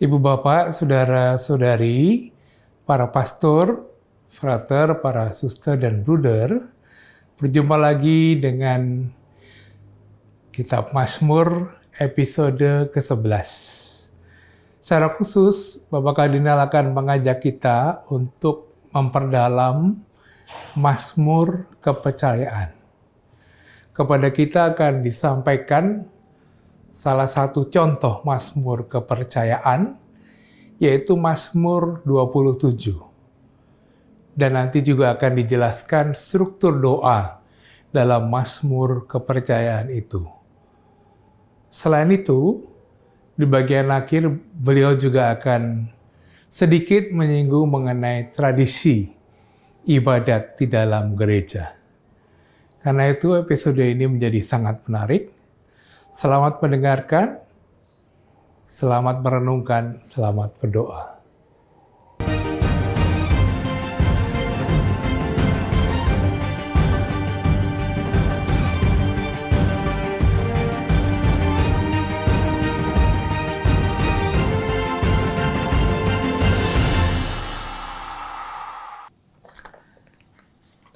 Ibu bapak, saudara-saudari, para pastor, frater, para suster dan bruder, berjumpa lagi dengan Kitab Mazmur episode ke-11. Secara khusus, Bapak Kardinal akan mengajak kita untuk memperdalam Mazmur kepercayaan. Kepada kita akan disampaikan salah satu contoh Mazmur kepercayaan, yaitu Mazmur 27. Dan nanti juga akan dijelaskan struktur doa dalam Mazmur kepercayaan itu. Selain itu, di bagian akhir beliau juga akan sedikit menyinggung mengenai tradisi ibadat di dalam gereja. Karena itu episode ini menjadi sangat menarik. Selamat mendengarkan, selamat merenungkan, selamat berdoa.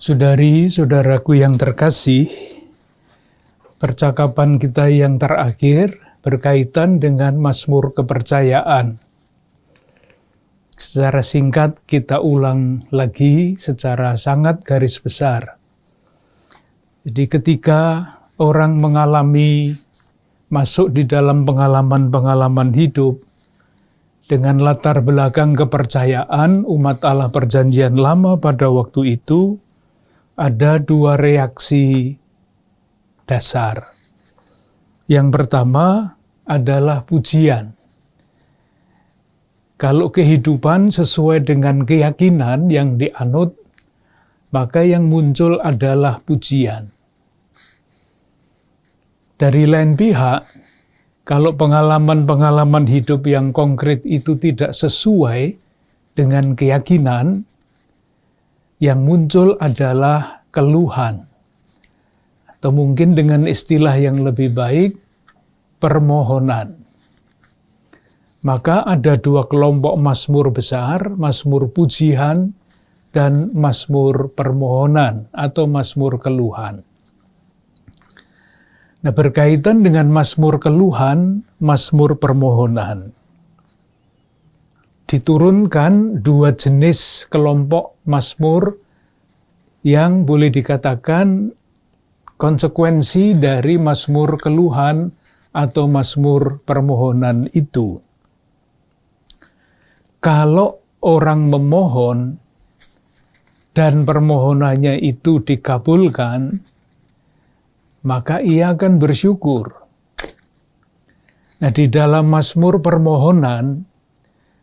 Saudari-saudaraku yang terkasih, percakapan kita yang terakhir berkaitan dengan Mazmur kepercayaan. Secara singkat kita ulang lagi secara sangat garis besar. Jadi ketika orang mengalami masuk di dalam pengalaman-pengalaman hidup dengan latar belakang kepercayaan umat Allah Perjanjian Lama pada waktu itu, ada dua reaksi dasar. Yang pertama adalah pujian. Kalau kehidupan sesuai dengan keyakinan yang dianut, maka yang muncul adalah pujian. Dari lain pihak, kalau pengalaman-pengalaman hidup yang konkret itu tidak sesuai dengan keyakinan, yang muncul adalah keluhan. Atau mungkin dengan istilah yang lebih baik, permohonan. Maka ada dua kelompok mazmur besar, mazmur pujian dan mazmur permohonan atau mazmur keluhan. Nah, berkaitan dengan mazmur keluhan, mazmur permohonan, diturunkan dua jenis kelompok mazmur yang boleh dikatakan konsekuensi dari mazmur keluhan atau mazmur permohonan itu. Kalau orang memohon dan permohonannya itu dikabulkan, maka ia akan bersyukur. Nah, di dalam mazmur permohonan,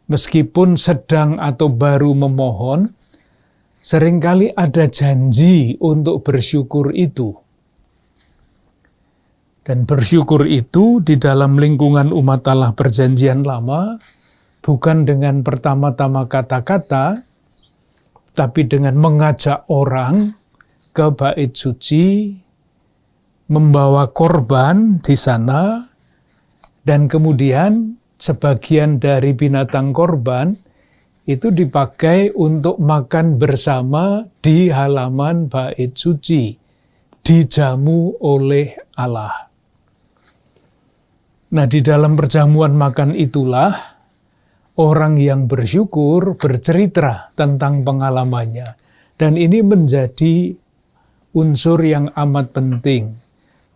meskipun sedang atau baru memohon, seringkali ada janji untuk bersyukur itu. Dan bersyukur itu di dalam lingkungan umat Allah Perjanjian Lama, bukan dengan pertama-tama kata-kata, tapi dengan mengajak orang ke bait suci, membawa korban di sana, dan kemudian sebagian dari binatang korban itu dipakai untuk makan bersama di halaman bait suci, dijamu oleh Allah. Nah, di dalam perjamuan makan itulah orang yang bersyukur bercerita tentang pengalamannya. Dan ini menjadi unsur yang amat penting.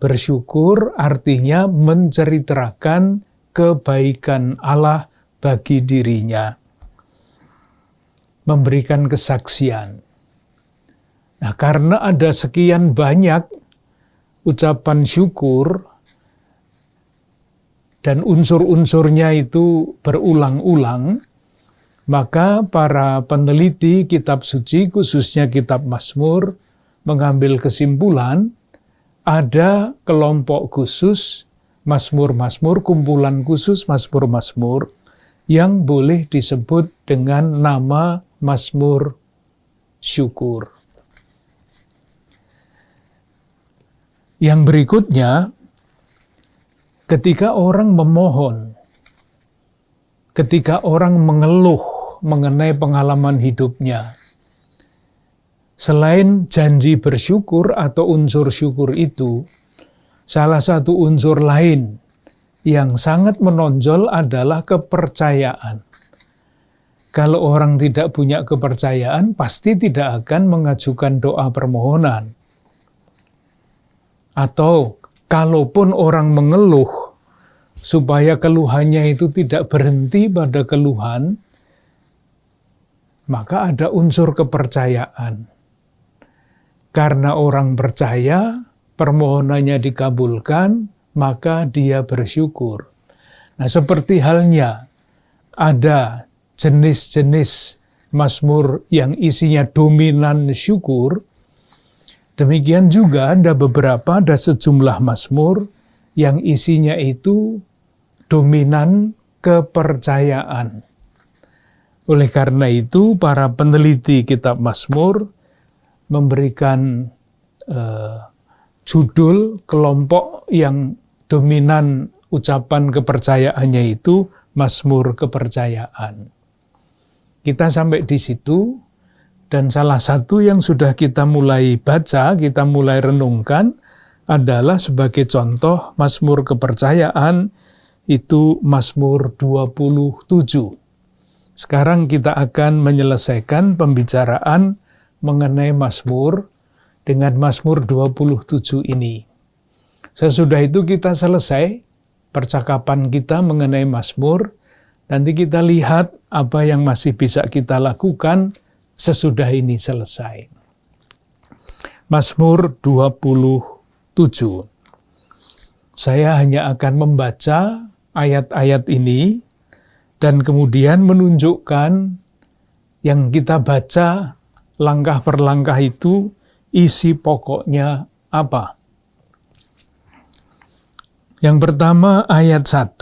Bersyukur artinya menceritakan kebaikan Allah bagi dirinya. Memberikan kesaksian. Nah, karena ada sekian banyak ucapan syukur dan unsur-unsurnya itu berulang-ulang, maka para peneliti kitab suci, khususnya kitab Mazmur, mengambil kesimpulan ada kelompok khusus Mazmur-Mazmur, kumpulan khusus Mazmur-Mazmur yang boleh disebut dengan nama Mazmur syukur. Yang berikutnya, ketika orang memohon, ketika orang mengeluh mengenai pengalaman hidupnya, selain janji bersyukur atau unsur syukur itu, salah satu unsur lain yang sangat menonjol adalah kepercayaan. Kalau orang tidak punya kepercayaan, pasti tidak akan mengajukan doa permohonan. Atau kalaupun orang mengeluh, supaya keluhannya itu tidak berhenti pada keluhan, maka ada unsur kepercayaan. Karena orang percaya, permohonannya dikabulkan, maka dia bersyukur. Nah, seperti halnya ada jenis-jenis mazmur yang isinya dominan syukur, demikian juga ada sejumlah mazmur yang isinya itu dominan kepercayaan. Oleh karena itu, para peneliti kitab Mazmur memberikan judul kelompok yang dominan ucapan kepercayaannya itu Mazmur kepercayaan. Kita sampai di situ, dan salah satu yang sudah kita mulai baca, kita mulai renungkan, adalah sebagai contoh Mazmur kepercayaan, itu Mazmur 27. Sekarang kita akan menyelesaikan pembicaraan mengenai Mazmur dengan Mazmur 27 ini. Sesudah itu kita selesai percakapan kita mengenai Mazmur. Nanti kita lihat apa yang masih bisa kita lakukan sesudah ini selesai. Mazmur 27. Saya hanya akan membaca ayat-ayat ini dan kemudian menunjukkan yang kita baca langkah per langkah itu isi pokoknya apa. Yang pertama ayat 1.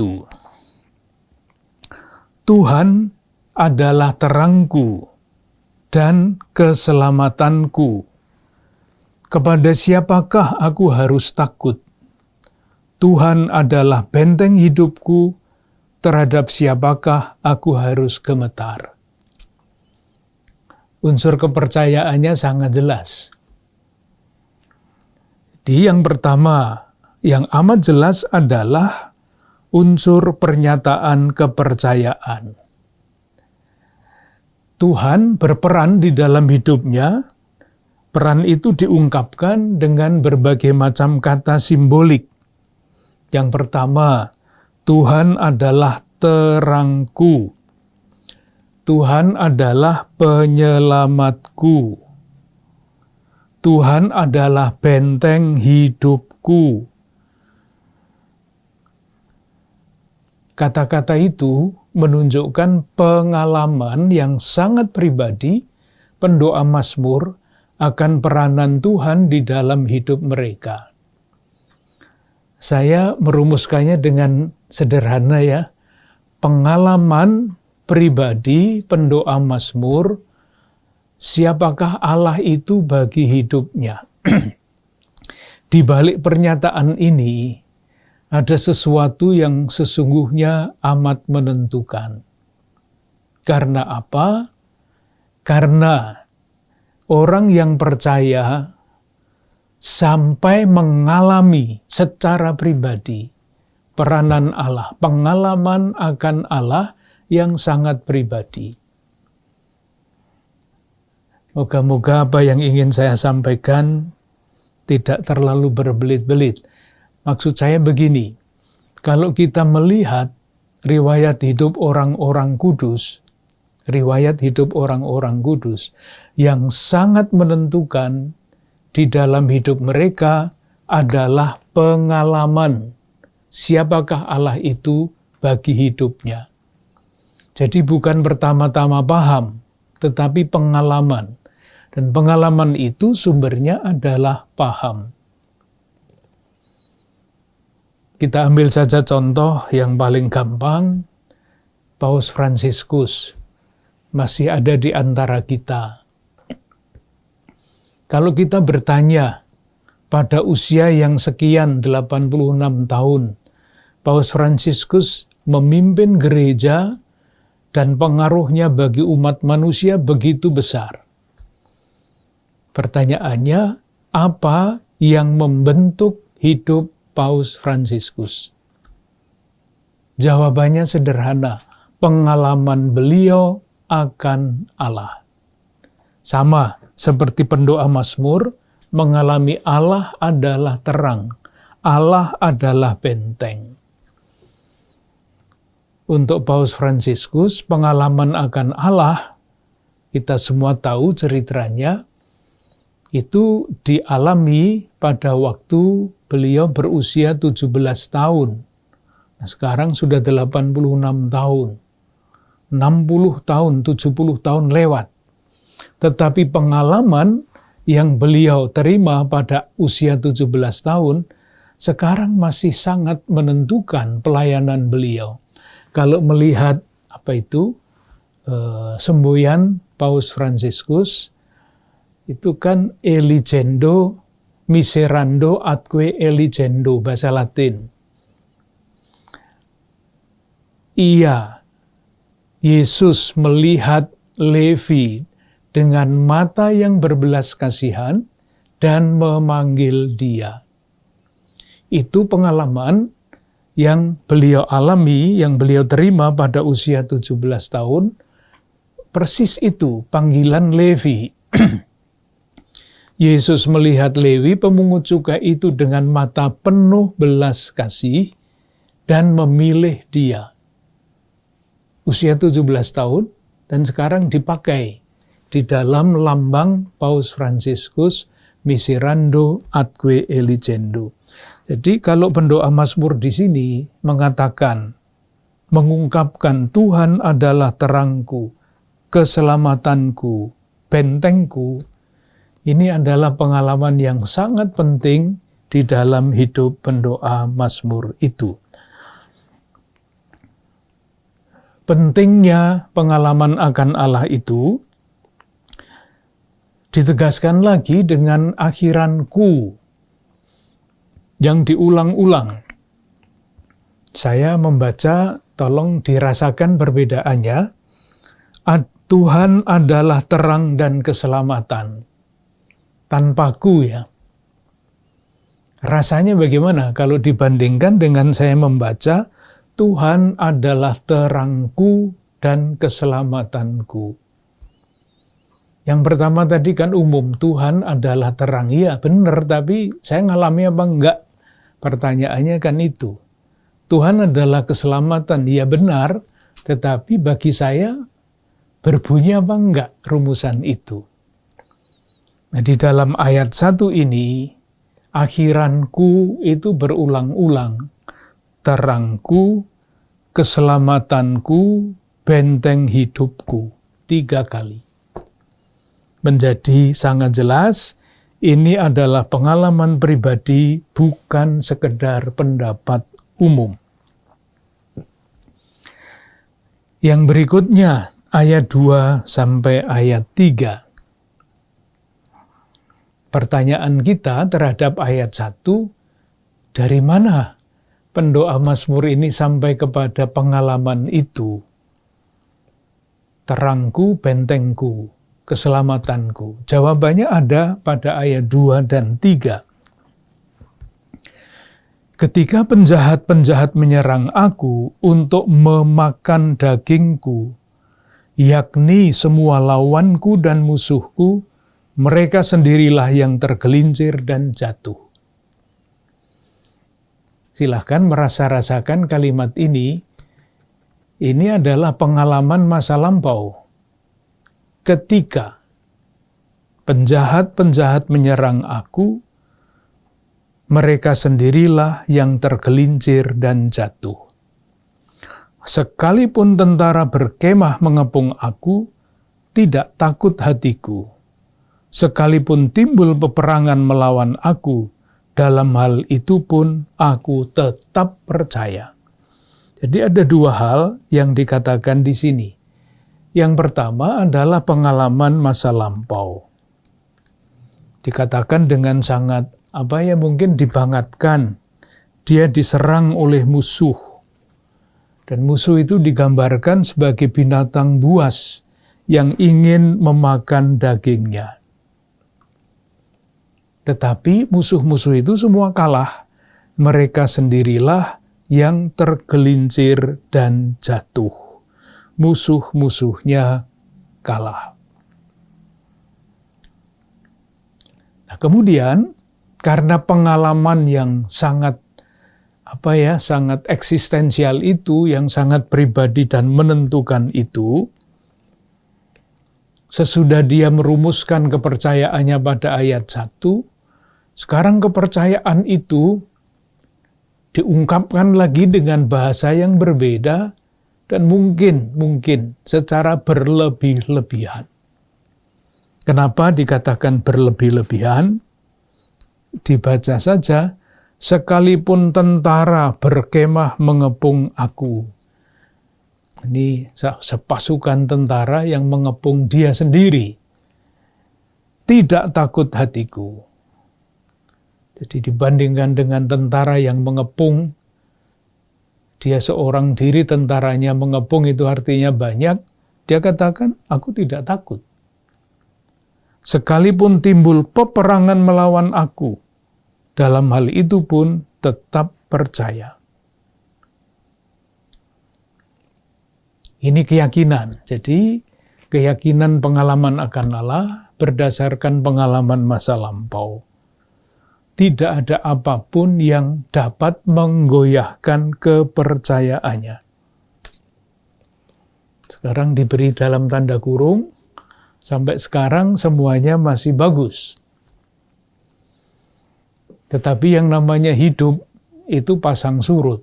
Tuhan adalah terangku dan keselamatanku. Kepada siapakah aku harus takut? Tuhan adalah benteng hidupku, terhadap siapakah aku harus gemetar? Unsur kepercayaannya sangat jelas. Yang pertama, yang amat jelas adalah unsur pernyataan kepercayaan. Tuhan berperan di dalam hidupnya. Peran itu diungkapkan dengan berbagai macam kata simbolik. Yang pertama, Tuhan adalah terangku. Tuhan adalah penyelamatku. Tuhan adalah benteng hidupku. Kata-kata itu menunjukkan pengalaman yang sangat pribadi pendoa Mazmur akan peranan Tuhan di dalam hidup mereka. Saya merumuskannya dengan sederhana ya, pengalaman pribadi pendoa Mazmur, siapakah Allah itu bagi hidupnya. Di balik pernyataan ini, ada sesuatu yang sesungguhnya amat menentukan. Karena apa? Karena orang yang percaya sampai mengalami secara pribadi peranan Allah, pengalaman akan Allah yang sangat pribadi. Moga-moga apa yang ingin saya sampaikan tidak terlalu berbelit-belit. Maksud saya begini, kalau kita melihat riwayat hidup orang-orang kudus, yang sangat menentukan di dalam hidup mereka adalah pengalaman siapakah Allah itu bagi hidupnya. Jadi bukan pertama-tama paham, tetapi pengalaman. Dan pengalaman itu sumbernya adalah paham. Kita ambil saja contoh yang paling gampang, Paus Fransiskus masih ada di antara kita. Kalau kita bertanya pada usia yang sekian 86 tahun, Paus Fransiskus memimpin gereja dan pengaruhnya bagi umat manusia begitu besar. Pertanyaannya, apa yang membentuk hidup Paus Fransiskus? Jawabannya sederhana, pengalaman beliau akan Allah. Sama seperti pendoa Mazmur, mengalami Allah adalah terang, Allah adalah benteng. Untuk Paus Fransiskus, pengalaman akan Allah, kita semua tahu ceritanya, itu dialami pada waktu beliau berusia 17 tahun. Nah, sekarang sudah 86 tahun. 60 tahun, 70 tahun lewat. Tetapi pengalaman yang beliau terima pada usia 17 tahun, sekarang masih sangat menentukan pelayanan beliau. Kalau melihat semboyan Paus Fransiskus, itu kan eligendo miserando atque eligendo, bahasa Latin. Yesus melihat Levi dengan mata yang berbelas kasihan dan memanggil dia. Itu pengalaman yang beliau alami, yang beliau terima pada usia 17 tahun. Persis itu panggilan Levi. Yesus melihat Lewi pemungut cukai itu dengan mata penuh belas kasih dan memilih dia. Usia 17 tahun dan sekarang dipakai di dalam lambang Paus Fransiskus miserando atque eligendo. Jadi kalau pendoa Mazmur di sini mengungkapkan Tuhan adalah terangku, keselamatanku, bentengku, ini adalah pengalaman yang sangat penting di dalam hidup pendoa Mazmur itu. Pentingnya pengalaman akan Allah itu ditegaskan lagi dengan akhiranku yang diulang-ulang. Saya membaca, tolong dirasakan perbedaannya. Tuhan adalah terang dan keselamatan. Tanpaku ya. Rasanya bagaimana kalau dibandingkan dengan saya membaca Tuhan adalah terangku dan keselamatanku. Yang pertama tadi kan umum, Tuhan adalah terang. Iya benar, tapi saya ngalami apa enggak? Pertanyaannya kan itu. Tuhan adalah keselamatan, iya benar, tetapi bagi saya berbunyi apa enggak rumusan itu? Nah, di dalam ayat 1 ini, akhiranku itu berulang-ulang. Terangku, keselamatanku, benteng hidupku. 3 kali. Menjadi sangat jelas, ini adalah pengalaman pribadi, bukan sekedar pendapat umum. Yang berikutnya, ayat 2 sampai ayat 3. Pertanyaan kita terhadap ayat 1, dari mana pendoa Mazmur ini sampai kepada pengalaman itu? Terangku, bentengku, keselamatanku. Jawabannya ada pada ayat 2 dan 3. Ketika penjahat-penjahat menyerang aku untuk memakan dagingku, yakni semua lawanku dan musuhku, mereka sendirilah yang tergelincir dan jatuh. Silahkan merasa-rasakan kalimat ini. Ini adalah pengalaman masa lampau. Ketika penjahat-penjahat menyerang aku, mereka sendirilah yang tergelincir dan jatuh. Sekalipun tentara berkemah mengepung aku, tidak takut hatiku. Sekalipun timbul peperangan melawan aku, dalam hal itu pun aku tetap percaya. Jadi ada 2 hal yang dikatakan di sini. Yang pertama adalah pengalaman masa lampau. Dikatakan dengan sangat mungkin dibangatkan. Dia diserang oleh musuh. Dan musuh itu digambarkan sebagai binatang buas yang ingin memakan dagingnya. Tetapi musuh-musuh itu semua kalah. Mereka sendirilah yang tergelincir dan jatuh. Musuh-musuhnya kalah. Nah, kemudian karena pengalaman yang sangat sangat eksistensial itu, yang sangat pribadi dan menentukan itu, sesudah dia merumuskan kepercayaannya pada ayat 1, sekarang kepercayaan itu diungkapkan lagi dengan bahasa yang berbeda dan mungkin secara berlebih-lebihan. Kenapa dikatakan berlebih-lebihan? Dibaca saja, sekalipun tentara berkemah mengepung aku. Ini sepasukan tentara yang mengepung dia sendiri. Tidak takut hatiku. Jadi dibandingkan dengan tentara yang mengepung, dia seorang diri, tentaranya mengepung, itu artinya banyak. Dia katakan, aku tidak takut. Sekalipun timbul peperangan melawan aku, dalam hal itu pun tetap percaya. Ini keyakinan. Jadi keyakinan pengalaman akan Allah berdasarkan pengalaman masa lampau. Tidak ada apapun yang dapat menggoyahkan kepercayaannya. Sekarang diberi dalam tanda kurung, sampai sekarang semuanya masih bagus. Tetapi yang namanya hidup itu pasang surut.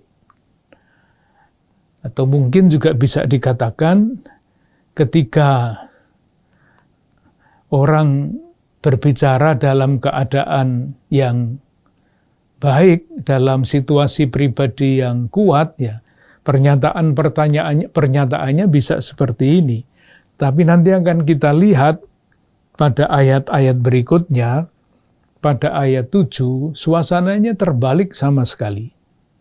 Atau mungkin juga bisa dikatakan ketika orang berbicara dalam keadaan yang baik, dalam situasi pribadi yang kuat, ya pernyataannya bisa seperti ini. Tapi nanti akan kita lihat pada ayat-ayat berikutnya, pada ayat 7, suasananya terbalik sama sekali.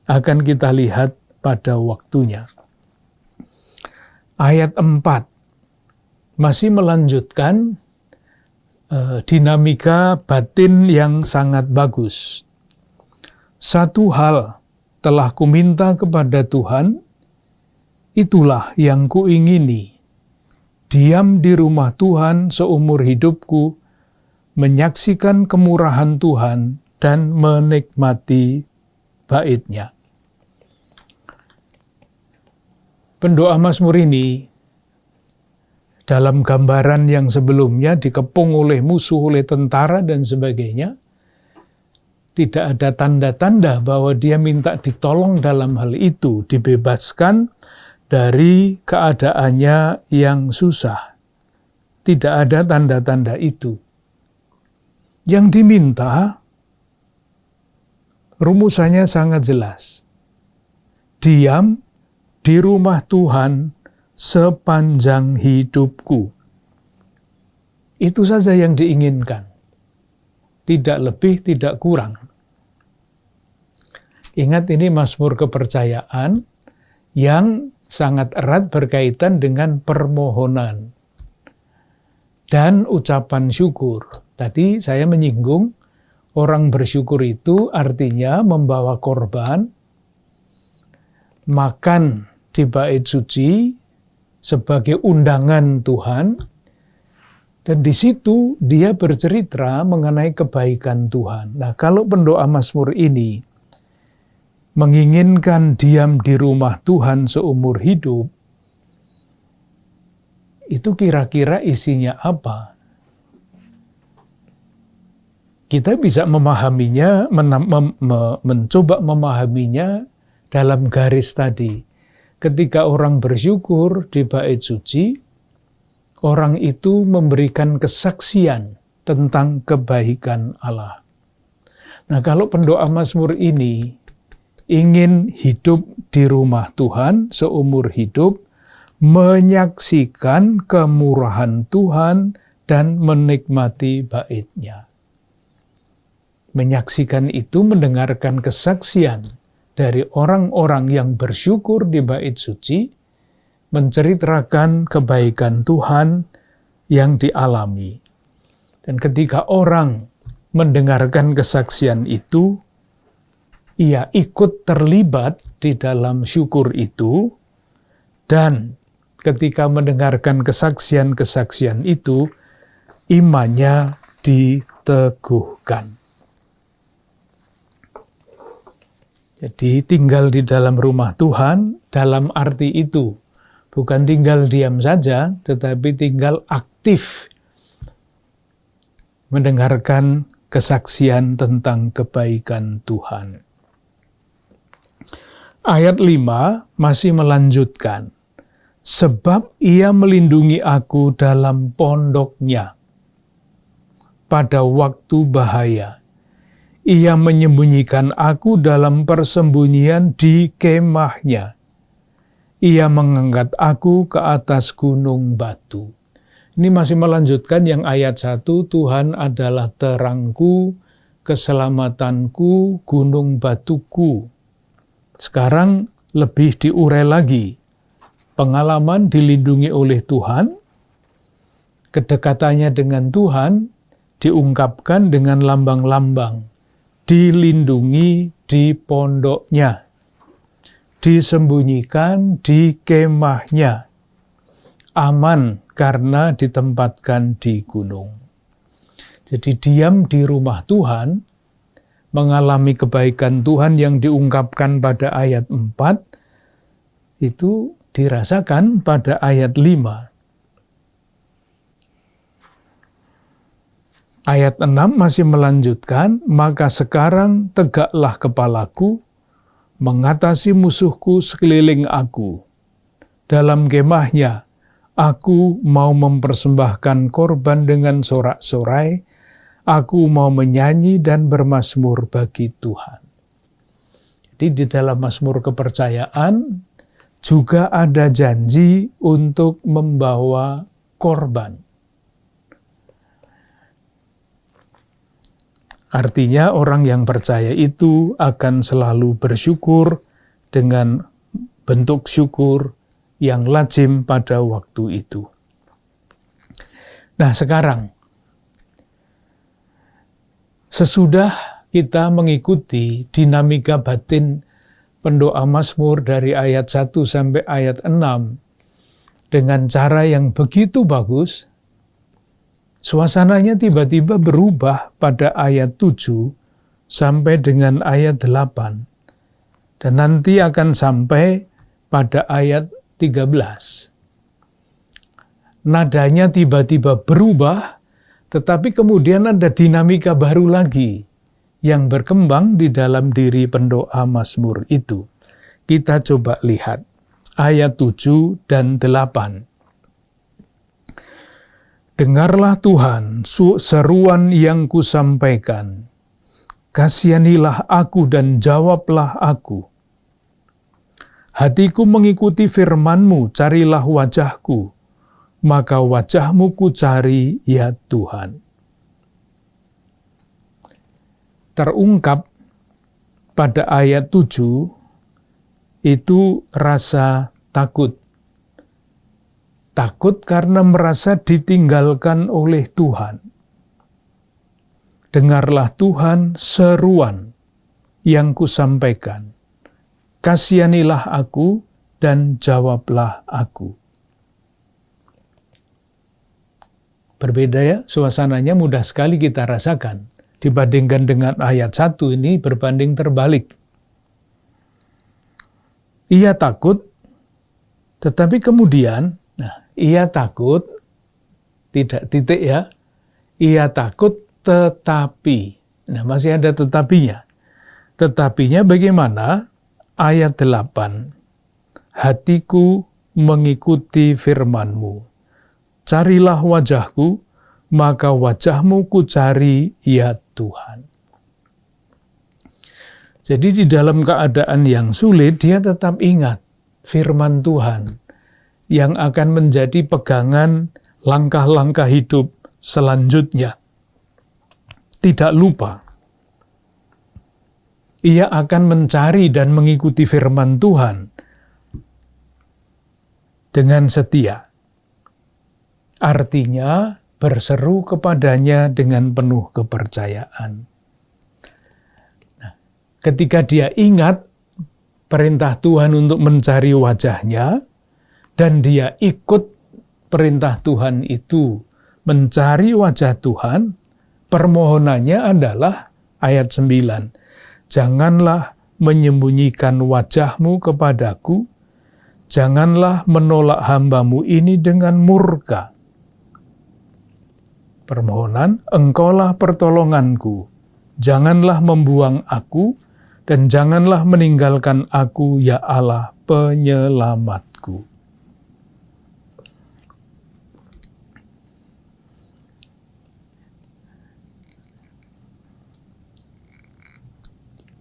Akan kita lihat pada waktunya. Ayat 4 masih melanjutkan dinamika batin yang sangat bagus. Satu hal telah kuminta kepada Tuhan, itulah yang kuingini. Diam di rumah Tuhan seumur hidupku, menyaksikan kemurahan Tuhan dan menikmati bait-Nya. Pendoa Mazmur ini dalam gambaran yang sebelumnya dikepung oleh musuh, oleh tentara dan sebagainya, tidak ada tanda-tanda bahwa dia minta ditolong dalam hal itu, dibebaskan dari keadaannya yang susah. Tidak ada tanda-tanda itu. Yang diminta, rumusannya sangat jelas. Diam di rumah Tuhan sepanjang hidupku. Itu saja yang diinginkan. Tidak lebih, tidak kurang. Ingat, ini Mazmur kepercayaan yang sangat erat berkaitan dengan permohonan dan ucapan syukur. Tadi saya menyinggung, orang bersyukur itu artinya membawa korban, makan di bait suci sebagai undangan Tuhan, dan di situ dia bercerita mengenai kebaikan Tuhan. Nah, kalau pendoa Mazmur ini menginginkan diam di rumah Tuhan seumur hidup, itu kira-kira isinya apa? Kita bisa memahaminya, mencoba memahaminya dalam garis tadi. Ketika orang bersyukur di bait suci, orang itu memberikan kesaksian tentang kebaikan Allah. Nah, kalau pendoa Mazmur ini ingin hidup di rumah Tuhan seumur hidup, menyaksikan kemurahan Tuhan dan menikmati bait-Nya. Menyaksikan itu mendengarkan kesaksian dari orang-orang yang bersyukur di bait suci, menceritakan kebaikan Tuhan yang dialami. Dan ketika orang mendengarkan kesaksian itu, ia ikut terlibat di dalam syukur itu, dan ketika mendengarkan kesaksian-kesaksian itu, imannya diteguhkan. Jadi tinggal di dalam rumah Tuhan, dalam arti itu, bukan tinggal diam saja, tetapi tinggal aktif mendengarkan kesaksian tentang kebaikan Tuhan. Ayat 5 masih melanjutkan, sebab ia melindungi aku dalam pondoknya pada waktu bahaya. Ia menyembunyikan aku dalam persembunyian di kemahnya. Ia mengangkat aku ke atas gunung batu. Ini masih melanjutkan yang ayat 1, Tuhan adalah terangku, keselamatanku, gunung batuku. Sekarang lebih diurai lagi. Pengalaman dilindungi oleh Tuhan, kedekatannya dengan Tuhan diungkapkan dengan lambang-lambang. Dilindungi di pondoknya, disembunyikan di kemahnya, aman karena ditempatkan di gunung. Jadi diam di rumah Tuhan, mengalami kebaikan Tuhan yang diungkapkan pada ayat 4, itu dirasakan pada ayat 5. Ayat 6 masih melanjutkan, maka sekarang tegaklah kepalaku, mengatasi musuhku sekeliling aku. Dalam kemahnya, aku mau mempersembahkan korban dengan sorak-sorai, aku mau menyanyi dan bermazmur bagi Tuhan. Jadi di dalam mazmur kepercayaan, juga ada janji untuk membawa korban. Artinya orang yang percaya itu akan selalu bersyukur dengan bentuk syukur yang lazim pada waktu itu. Nah sekarang, sesudah kita mengikuti dinamika batin pendoa Mazmur dari ayat 1 sampai ayat 6 dengan cara yang begitu bagus, suasananya tiba-tiba berubah pada ayat 7 sampai dengan ayat 8. Dan nanti akan sampai pada ayat 13. Nadanya tiba-tiba berubah, tetapi kemudian ada dinamika baru lagi yang berkembang di dalam diri pendoa Mazmur itu. Kita coba lihat ayat 7 dan 8. Dengarlah Tuhan seruan yang kusampaikan. Kasihanilah aku dan jawablah aku. Hatiku mengikuti firman-Mu, carilah wajah-Ku. Maka wajah-Mu kucari, ya Tuhan. Terungkap pada ayat 7, itu rasa takut. Takut karena merasa ditinggalkan oleh Tuhan. Dengarlah Tuhan seruan yang kusampaikan. Kasihanilah aku dan jawablah aku. Berbeda ya, suasananya mudah sekali kita rasakan. Dibandingkan dengan ayat 1 ini berbanding terbalik. Ia takut, tetapi kemudian ia takut, tidak titik ya, ia takut tetapi. Nah masih ada tetapinya. Tetapinya bagaimana? Ayat 8. Hatiku mengikuti firman-Mu. Carilah wajah-Ku, maka wajah-Mu kucari, ya Tuhan. Jadi di dalam keadaan yang sulit, dia tetap ingat firman Tuhan yang akan menjadi pegangan langkah-langkah hidup selanjutnya. Tidak lupa. ia akan mencari dan mengikuti firman Tuhan dengan setia. Artinya berseru kepadanya dengan penuh kepercayaan. Nah, ketika dia ingat perintah Tuhan untuk mencari wajahnya, dan dia ikut perintah Tuhan itu mencari wajah Tuhan, permohonannya adalah ayat 9. Janganlah menyembunyikan wajahmu kepadaku, janganlah menolak hamba-Mu ini dengan murka. Permohonan, Engkaulah pertolonganku, janganlah membuang aku, dan janganlah meninggalkan aku, ya Allah penyelamatku.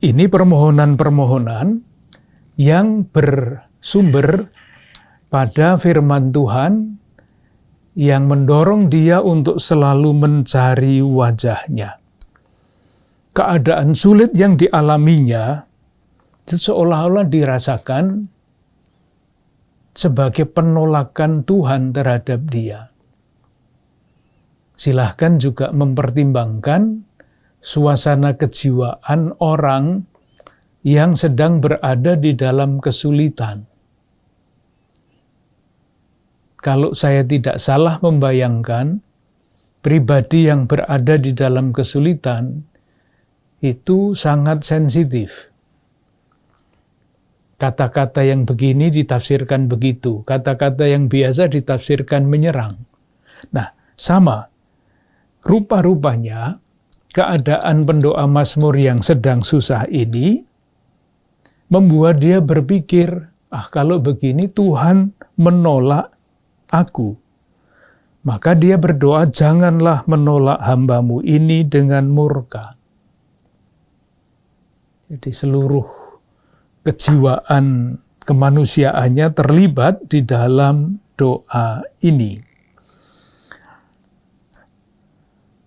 Ini permohonan-permohonan yang bersumber pada firman Tuhan yang mendorong dia untuk selalu mencari wajahnya. Keadaan sulit yang dialaminya itu seolah-olah dirasakan sebagai penolakan Tuhan terhadap dia. Silahkan juga mempertimbangkan suasana kejiwaan orang yang sedang berada di dalam kesulitan. Kalau saya tidak salah membayangkan, pribadi yang berada di dalam kesulitan itu sangat sensitif. Kata-kata yang begini ditafsirkan begitu, kata-kata yang biasa ditafsirkan menyerang. Nah, sama. Rupa-rupanya keadaan pendoa Mazmur yang sedang susah ini membuat dia berpikir, kalau begini Tuhan menolak aku. Maka dia berdoa, janganlah menolak hamba-Mu ini dengan murka. Jadi seluruh kejiwaan kemanusiaannya terlibat di dalam doa ini.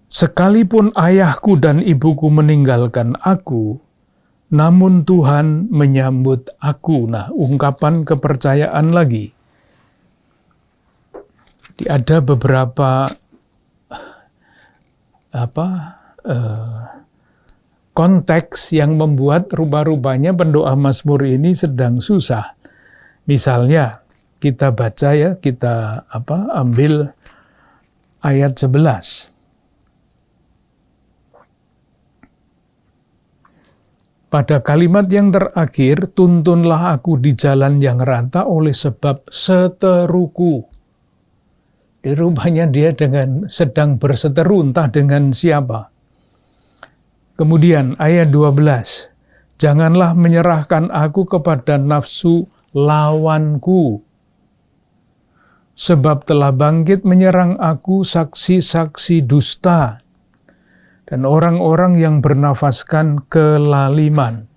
Sekalipun ayahku dan ibuku meninggalkan aku, namun Tuhan menyambut aku. Nah, ungkapan kepercayaan lagi. Ada beberapa konteks yang membuat rupa-rupanya pendoa Mazmur ini sedang susah. Misalnya, kita baca ya, kita ambil ayat 11. Pada kalimat yang terakhir, tuntunlah aku di jalan yang rata oleh sebab seteruku. Di rupanya dia sedang berseteru, entah dengan siapa. Kemudian ayat 12, janganlah menyerahkan aku kepada nafsu lawanku, sebab telah bangkit menyerang aku saksi-saksi dusta, dan orang-orang yang bernafaskan kelaliman.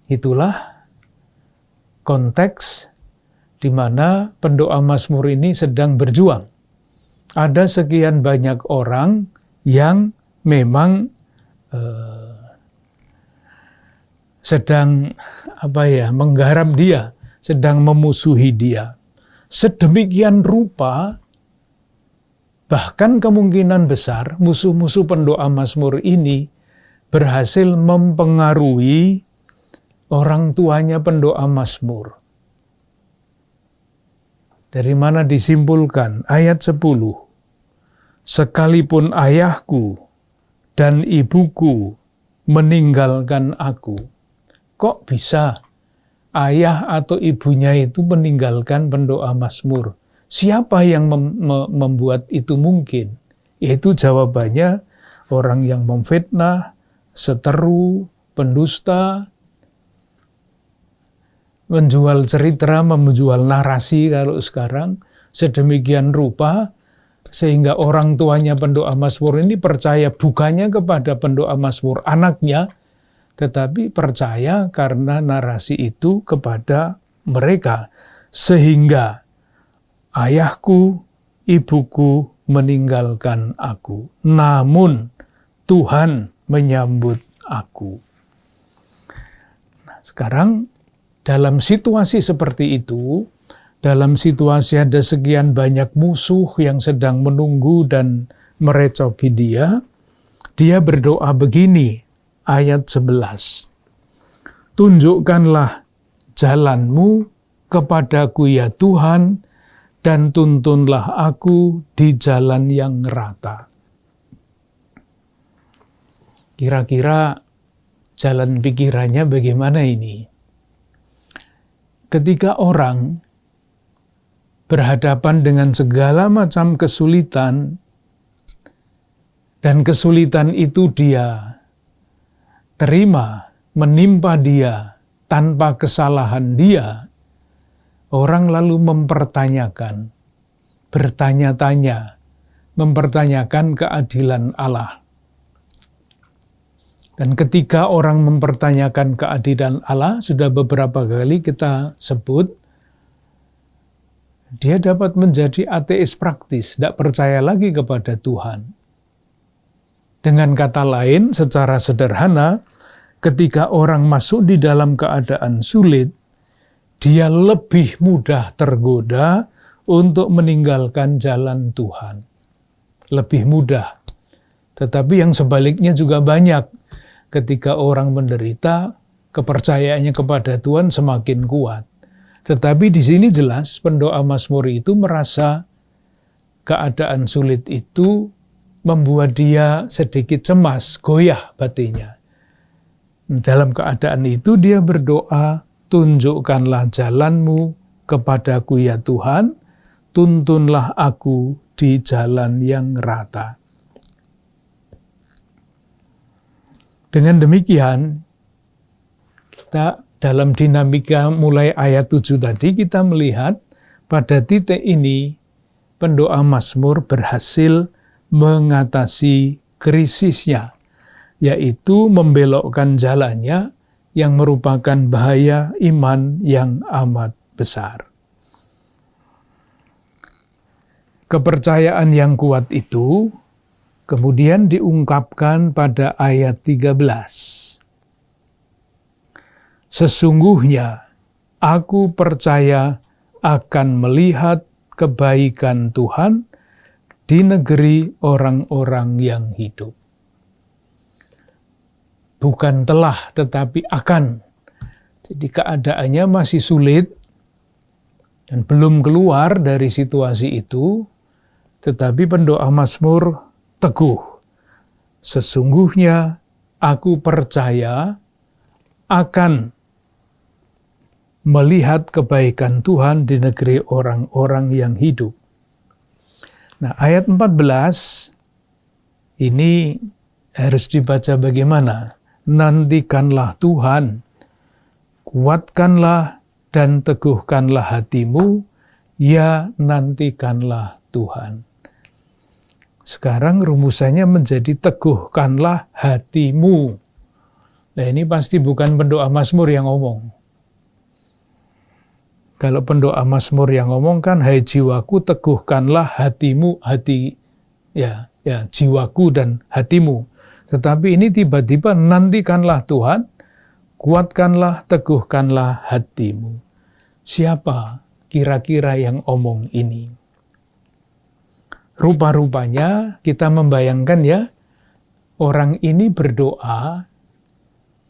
Itulah konteks di mana pendoa Mazmur ini sedang berjuang. Ada sekian banyak orang yang memang sedang menggarap dia, sedang memusuhi dia. Sedemikian rupa, bahkan kemungkinan besar musuh-musuh pendoa Mazmur ini berhasil mempengaruhi orang tuanya pendoa Mazmur. Dari mana disimpulkan ayat 10, sekalipun ayahku dan ibuku meninggalkan aku. Kok bisa ayah atau ibunya itu meninggalkan pendoa Mazmur? Siapa yang membuat itu mungkin? Yaitu jawabannya orang yang memfitnah, seteru, pendusta, menjual cerita, menjual narasi kalau sekarang, sedemikian rupa, sehingga orang tuanya pendoa Mazmur ini percaya bukannya kepada pendoa Mazmur anaknya, tetapi percaya karena narasi itu kepada mereka. Sehingga ayahku, ibuku meninggalkan aku. Namun Tuhan menyambut aku. Nah, sekarang dalam situasi seperti itu, dalam situasi ada sekian banyak musuh yang sedang menunggu dan merecoki dia berdoa begini, ayat 11. Tunjukkanlah jalanmu kepadaku ya Tuhan, dan tuntunlah aku di jalan yang rata. Kira-kira jalan pikirannya bagaimana ini? Ketika orang berhadapan dengan segala macam kesulitan, dan kesulitan itu dia terima, menimpa dia tanpa kesalahan dia, orang lalu mempertanyakan, bertanya-tanya, mempertanyakan keadilan Allah. Dan ketika orang mempertanyakan keadilan Allah, sudah beberapa kali kita sebut, dia dapat menjadi ateis praktis, tidak percaya lagi kepada Tuhan. Dengan kata lain, secara sederhana, ketika orang masuk di dalam keadaan sulit, dia lebih mudah tergoda untuk meninggalkan jalan Tuhan. Lebih mudah. Tetapi yang sebaliknya juga banyak. Ketika orang menderita, kepercayaannya kepada Tuhan semakin kuat. Tetapi di sini jelas pendoa Mazmur itu merasa keadaan sulit itu membuat dia sedikit cemas, goyah batinnya. Dalam keadaan itu dia berdoa, tunjukkanlah jalanmu kepadaku ya Tuhan, tuntunlah aku di jalan yang rata. Dengan demikian, kita dalam dinamika mulai ayat 7 tadi, kita melihat pada titik ini pendoa Mazmur berhasil mengatasi krisisnya, yaitu membelokkan jalannya yang merupakan bahaya iman yang amat besar. Kepercayaan yang kuat itu kemudian diungkapkan pada ayat 13. Sesungguhnya aku percaya akan melihat kebaikan Tuhan di negeri orang-orang yang hidup. Bukan telah, tetapi akan. Jadi keadaannya masih sulit dan belum keluar dari situasi itu, tetapi pendoa Mazmur teguh. Sesungguhnya aku percaya akan melihat kebaikan Tuhan di negeri orang-orang yang hidup. Nah, ayat 14 ini harus dibaca bagaimana? Nantikanlah Tuhan, kuatkanlah dan teguhkanlah hatimu, ya nantikanlah Tuhan. Sekarang rumusannya menjadi teguhkanlah hatimu. Nah, ini pasti bukan pendoa Mazmur yang ngomong. Kalau pendoa Mazmur yang ngomong kan, hai jiwaku teguhkanlah hatimu, jiwaku dan hatimu. Tetapi ini tiba-tiba nantikanlah Tuhan, kuatkanlah, teguhkanlah hatimu. Siapa kira-kira yang omong ini? Rupa-rupanya kita membayangkan ya, orang ini berdoa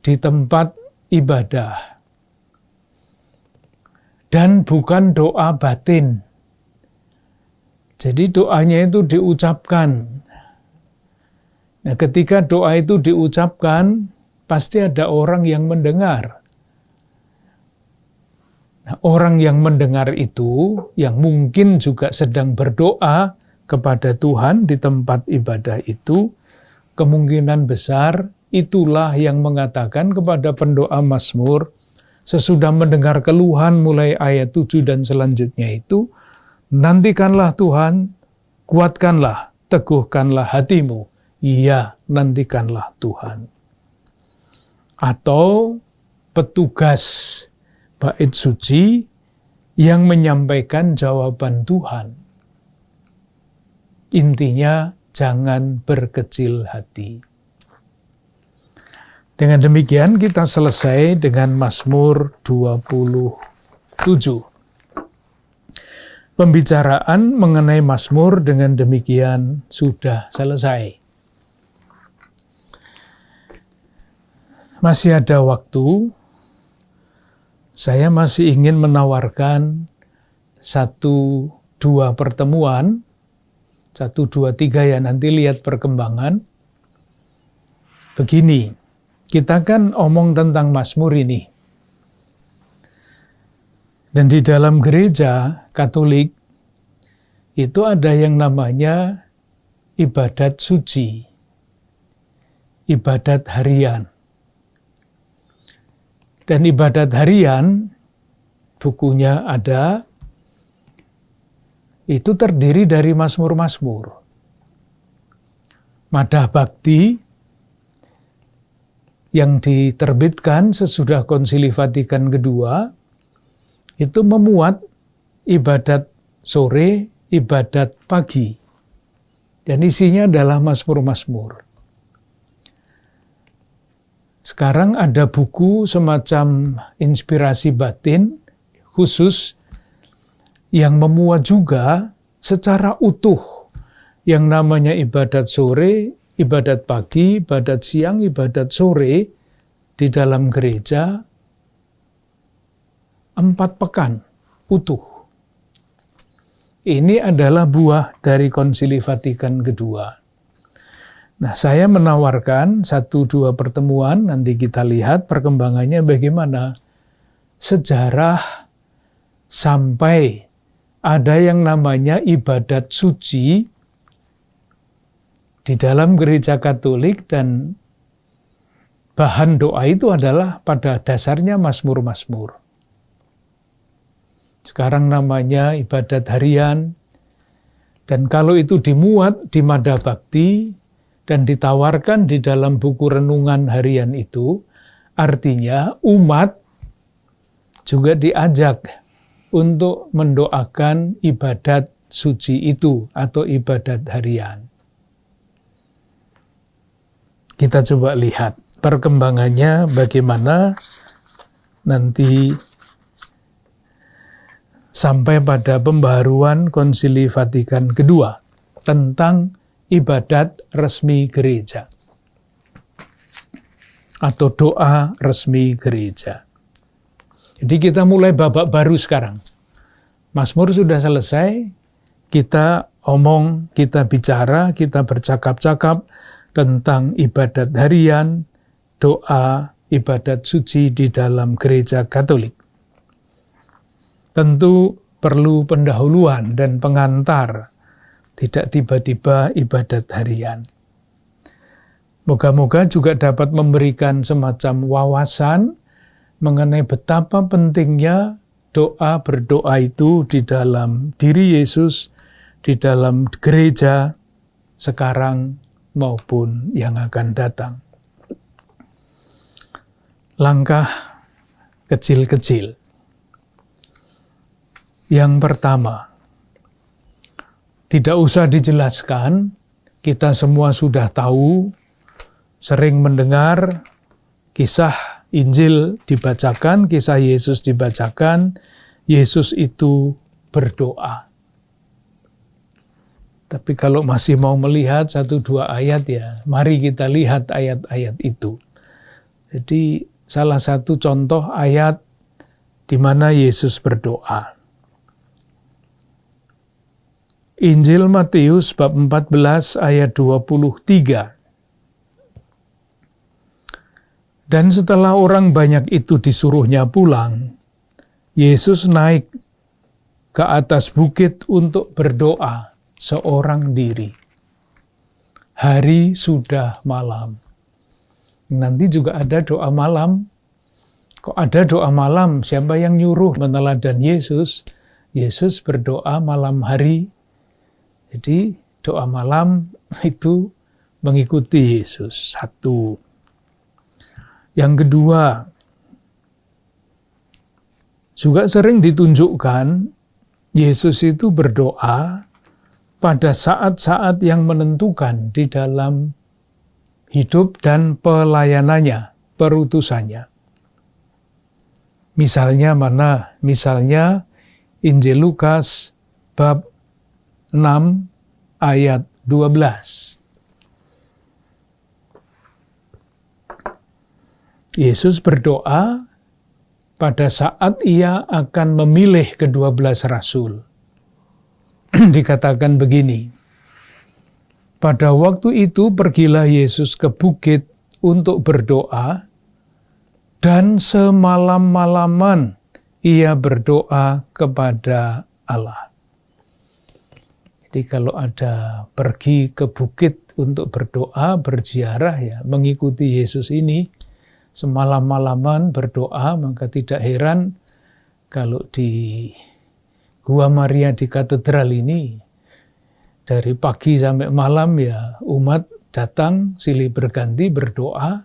di tempat ibadah. Dan bukan doa batin. Jadi doanya itu diucapkan. Nah, ketika doa itu diucapkan, pasti ada orang yang mendengar. Nah, orang yang mendengar itu, yang mungkin juga sedang berdoa kepada Tuhan di tempat ibadah itu, kemungkinan besar itulah yang mengatakan kepada pendoa Mazmur, sesudah mendengar keluhan mulai ayat 7 dan selanjutnya itu, nantikanlah Tuhan, kuatkanlah, teguhkanlah hatimu. Iya, nantikanlah Tuhan. Atau petugas bait suci yang menyampaikan jawaban Tuhan. Intinya, jangan berkecil hati. Dengan demikian kita selesai dengan Mazmur 27. Pembicaraan mengenai Mazmur dengan demikian sudah selesai. Masih ada waktu, saya masih ingin menawarkan 1-2 pertemuan, 1-2-3 ya, nanti lihat perkembangan. Begini, kita kan omong tentang Mazmur ini. Dan di dalam gereja Katolik, itu ada yang namanya ibadat suci, ibadat harian. Dan ibadat harian, bukunya ada, itu terdiri dari mazmur-mazmur. Madah Bakti yang diterbitkan sesudah Konsili Vatikan II, itu memuat ibadat sore, ibadat pagi. Dan isinya adalah mazmur-mazmur. Sekarang ada buku semacam inspirasi batin khusus yang memuat juga secara utuh yang namanya ibadat sore, ibadat pagi, ibadat siang, ibadat sore di dalam gereja 4 pekan utuh. Ini adalah buah dari Konsili Vatikan II. Nah, saya menawarkan 1-2 pertemuan, nanti kita lihat perkembangannya bagaimana. Sejarah sampai ada yang namanya ibadat suci di dalam gereja Katolik, dan bahan doa itu adalah pada dasarnya mazmur-mazmur. Sekarang namanya ibadat harian, dan kalau itu dimuat di Madah Bakti dan ditawarkan di dalam buku renungan harian itu, artinya umat juga diajak untuk mendoakan ibadat suci itu atau ibadat harian. Kita coba lihat perkembangannya bagaimana nanti sampai pada pembaharuan Konsili Vatikan II tentang ibadat resmi gereja atau doa resmi gereja. Jadi kita mulai babak baru sekarang. Mazmur sudah selesai, kita omong, kita bicara, kita bercakap-cakap tentang ibadat harian, doa, ibadat suci di dalam gereja Katolik. Tentu perlu pendahuluan dan pengantar, tidak tiba-tiba ibadat harian. Moga-moga juga dapat memberikan semacam wawasan mengenai betapa pentingnya berdoa itu di dalam diri Yesus, di dalam gereja sekarang maupun yang akan datang. Langkah kecil-kecil. Yang pertama, tidak usah dijelaskan, kita semua sudah tahu, sering mendengar kisah Injil dibacakan, kisah Yesus dibacakan, Yesus itu berdoa. Tapi kalau masih mau melihat 1-2 ayat ya, mari kita lihat ayat-ayat itu. Jadi salah satu contoh ayat di mana Yesus berdoa. Injil Matius bab 14 ayat 23. Dan setelah orang banyak itu disuruhnya pulang, Yesus naik ke atas bukit untuk berdoa seorang diri. Hari sudah malam. Nanti juga ada doa malam. Kok ada doa malam? Siapa yang nyuruh meneladan Yesus? Yesus berdoa malam hari. Jadi doa malam itu mengikuti Yesus. 1. Yang kedua, juga sering ditunjukkan Yesus itu berdoa pada saat-saat yang menentukan di dalam hidup dan pelayanannya, perutusannya. Misalnya mana? Misalnya Injil Lukas bab 6 ayat 12. Yesus berdoa pada saat ia akan memilih ke-12 rasul. Dikatakan begini, pada waktu itu pergilah Yesus ke bukit untuk berdoa, dan semalam-malaman ia berdoa kepada Allah. Jadi kalau ada pergi ke bukit untuk berdoa, berziarah, ya mengikuti Yesus ini, semalam-malaman berdoa, maka tidak heran kalau di Gua Maria di katedral ini, dari pagi sampai malam ya umat datang silih berganti berdoa.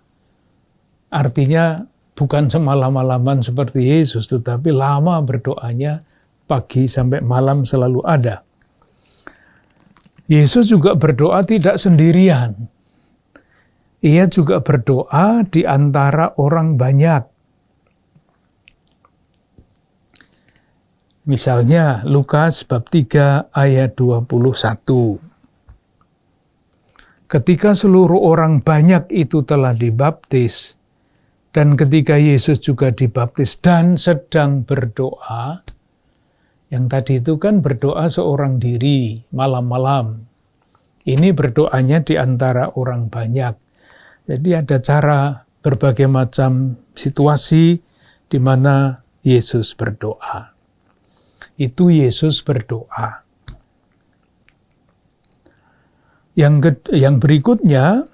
Artinya bukan semalam-malaman seperti Yesus, tetapi lama berdoanya, pagi sampai malam selalu ada. Yesus juga berdoa tidak sendirian. Ia juga berdoa di antara orang banyak. Misalnya Lukas bab 3 ayat 21. Ketika seluruh orang banyak itu telah dibaptis, dan ketika Yesus juga dibaptis dan sedang berdoa, yang tadi itu kan berdoa seorang diri malam-malam. Ini berdoanya di antara orang banyak. Jadi ada cara berbagai macam situasi di mana Yesus berdoa. Itu Yesus berdoa. Yang berikutnya,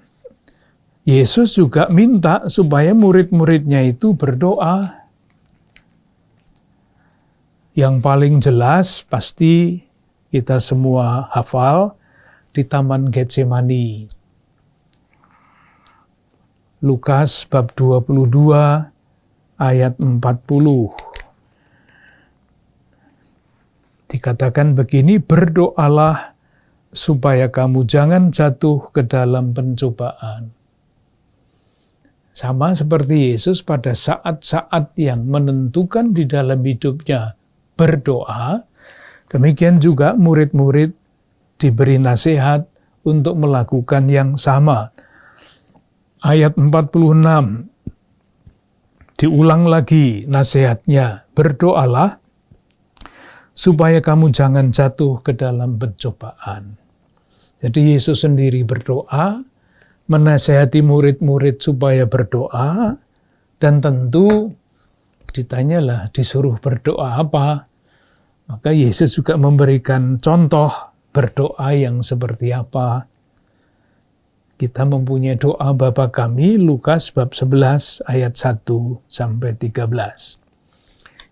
Yesus juga minta supaya murid-muridnya itu berdoa. Yang paling jelas pasti kita semua hafal di Taman Getsemani. Lukas bab 22 ayat 40. Dikatakan begini, berdoalah supaya kamu jangan jatuh ke dalam pencobaan. Sama seperti Yesus pada saat-saat yang menentukan di dalam hidupnya berdoa, demikian juga murid-murid diberi nasihat untuk melakukan yang sama. Ayat 46, diulang lagi nasihatnya, berdoalah supaya kamu jangan jatuh ke dalam pencobaan. Jadi Yesus sendiri berdoa, menasihati murid-murid supaya berdoa, dan tentu ditanyalah disuruh berdoa apa. Maka Yesus juga memberikan contoh berdoa yang seperti apa. Kita mempunyai doa Bapa kami, Lukas bab 11 ayat 1 sampai 13.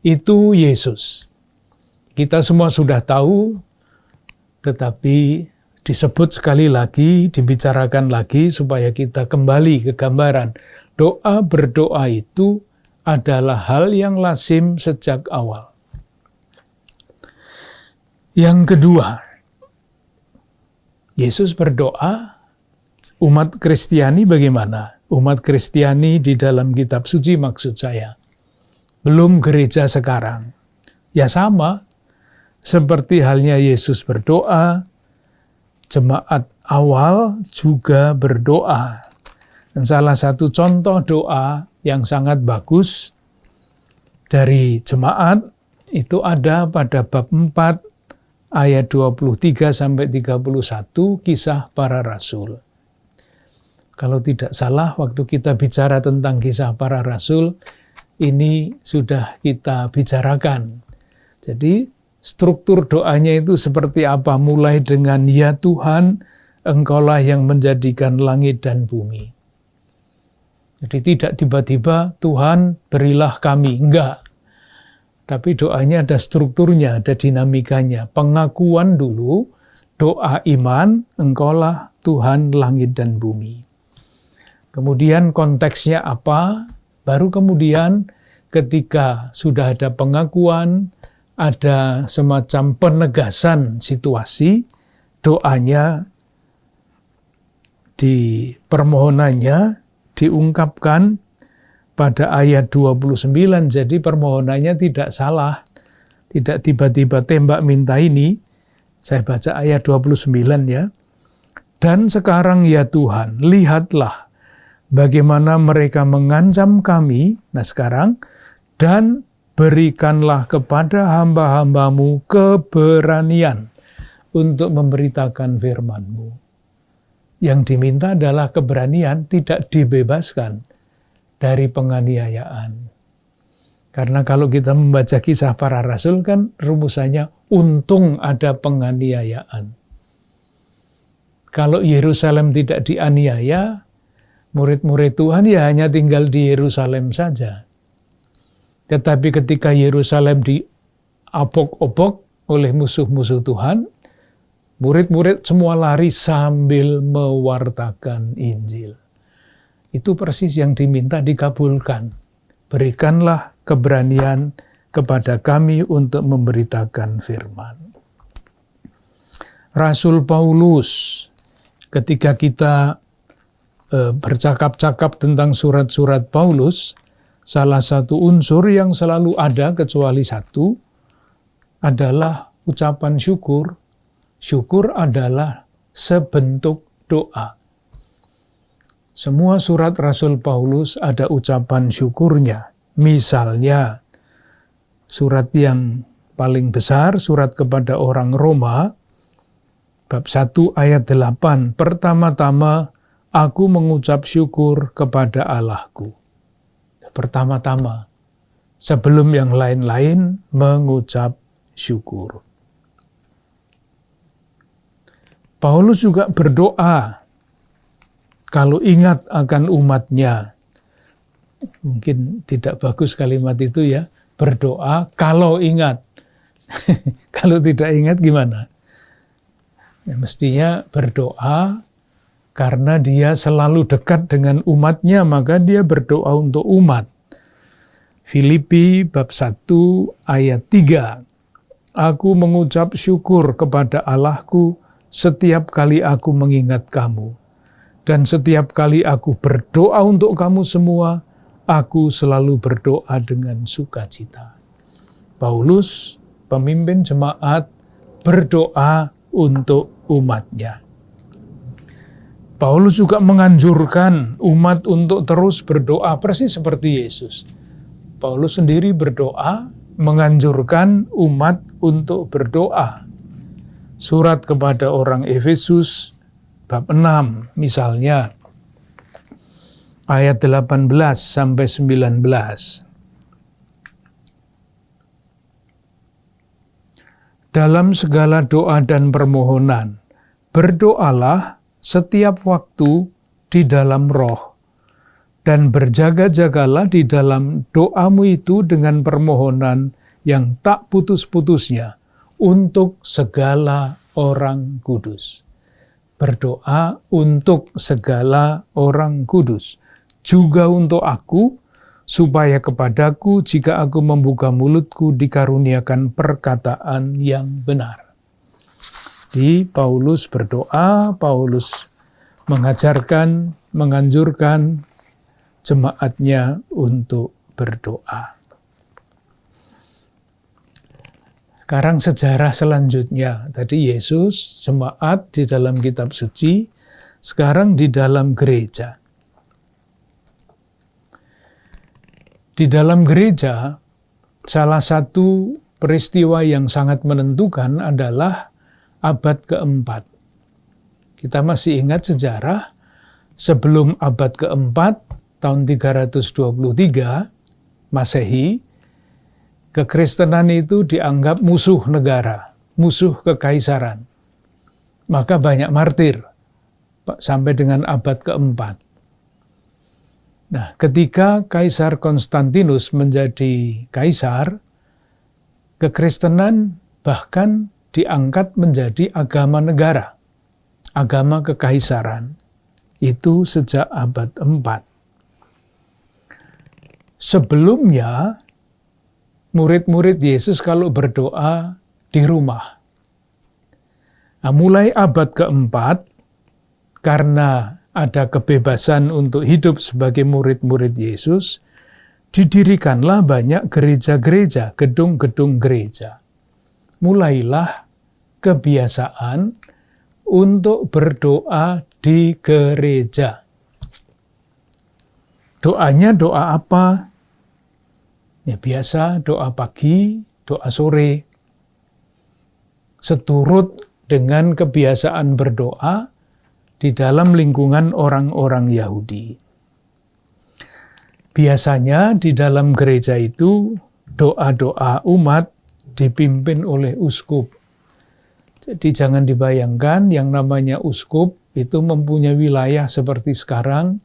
Itu Yesus. Kita semua sudah tahu, tetapi disebut sekali lagi, dibicarakan lagi supaya kita kembali ke gambaran. Doa berdoa itu adalah hal yang lazim sejak awal. Yang kedua, Yesus berdoa, umat Kristiani bagaimana? Umat Kristiani di dalam kitab suci maksud saya. Belum gereja sekarang. Ya sama, seperti halnya Yesus berdoa, jemaat awal juga berdoa. Dan salah satu contoh doa yang sangat bagus dari jemaat itu ada pada bab 4 ayat 23 sampai 31 Kisah Para Rasul. Kalau tidak salah waktu kita bicara tentang Kisah Para Rasul ini sudah kita bicarakan. Jadi struktur doanya itu seperti apa? Mulai dengan ya Tuhan, Engkaulah yang menjadikan langit dan bumi. Jadi tidak tiba-tiba Tuhan berilah kami, enggak. Tapi doanya ada strukturnya, ada dinamikanya. Pengakuan dulu, doa iman, Engkaulah Tuhan langit dan bumi. Kemudian konteksnya apa? Baru kemudian ketika sudah ada pengakuan, ada semacam penegasan situasi, doanya di permohonannya diungkapkan pada ayat 29, jadi permohonannya tidak salah. Tidak tiba-tiba tembak minta ini. Saya baca ayat 29 ya. Dan sekarang ya Tuhan, lihatlah bagaimana mereka mengancam kami. Nah sekarang, dan berikanlah kepada hamba-hambamu keberanian untuk memberitakan firman-Mu. Yang diminta adalah keberanian, tidak dibebaskan dari penganiayaan. Karena kalau kita membaca kisah para rasul kan rumusannya untung ada penganiayaan. Kalau Yerusalem tidak dianiaya, murid-murid Tuhan ya hanya tinggal di Yerusalem saja. Tetapi ketika Yerusalem diobok-obok oleh musuh-musuh Tuhan, murid-murid semua lari sambil mewartakan Injil. Itu persis yang diminta dikabulkan. Berikanlah keberanian kepada kami untuk memberitakan firman. Rasul Paulus, ketika kita bercakap-cakap tentang surat-surat Paulus, salah satu unsur yang selalu ada kecuali satu adalah ucapan syukur. Syukur adalah sebentuk doa. Semua surat Rasul Paulus ada ucapan syukurnya. Misalnya, surat yang paling besar, surat kepada orang Roma, bab 1 ayat 8, pertama-tama aku mengucap syukur kepada Allahku. Pertama-tama, sebelum yang lain-lain mengucap syukur. Paulus juga berdoa kalau ingat akan umatnya. Mungkin tidak bagus kalimat itu ya, berdoa kalau ingat. Kalau tidak ingat gimana? Ya, mestinya berdoa karena dia selalu dekat dengan umatnya, maka dia berdoa untuk umat. Filipi bab 1 ayat 3. Aku mengucap syukur kepada Allahku setiap kali aku mengingat kamu. Dan setiap kali aku berdoa untuk kamu semua, aku selalu berdoa dengan sukacita. Paulus, pemimpin jemaat, berdoa untuk umatnya. Paulus juga menganjurkan umat untuk terus berdoa, persis seperti Yesus. Paulus sendiri berdoa, menganjurkan umat untuk berdoa. Surat kepada orang Efesus, bab 6 misalnya, ayat 18 sampai 19. Dalam segala doa dan permohonan, berdoalah setiap waktu di dalam roh, dan berjaga-jagalah di dalam doamu itu dengan permohonan yang tak putus-putusnya untuk segala orang kudus. Berdoa untuk segala orang kudus, juga untuk aku, supaya kepadaku jika aku membuka mulutku dikaruniakan perkataan yang benar. Di Paulus berdoa, Paulus mengajarkan, menganjurkan jemaatnya untuk berdoa. Sekarang sejarah selanjutnya. Tadi Yesus, jemaat di dalam kitab suci, sekarang di dalam gereja. Di dalam gereja, salah satu peristiwa yang sangat menentukan adalah abad keempat. Kita masih ingat sejarah, sebelum abad keempat, tahun 323 Masehi, kekristenan itu dianggap musuh negara, musuh kekaisaran. Maka banyak martir sampai dengan abad keempat. Nah, ketika Kaisar Konstantinus menjadi kaisar, kekristenan bahkan diangkat menjadi agama negara, agama kekaisaran. Itu sejak abad 4. Sebelumnya, murid-murid Yesus kalau berdoa di rumah. Nah, mulai abad keempat, karena ada kebebasan untuk hidup sebagai murid-murid Yesus, didirikanlah banyak gereja-gereja, gedung-gedung gereja. Mulailah kebiasaan untuk berdoa di gereja. Doanya doa apa? Ya biasa, doa pagi, doa sore. Seturut dengan kebiasaan berdoa di dalam lingkungan orang-orang Yahudi. Biasanya di dalam gereja itu doa-doa umat dipimpin oleh uskup. Jadi jangan dibayangkan yang namanya uskup itu mempunyai wilayah seperti sekarang.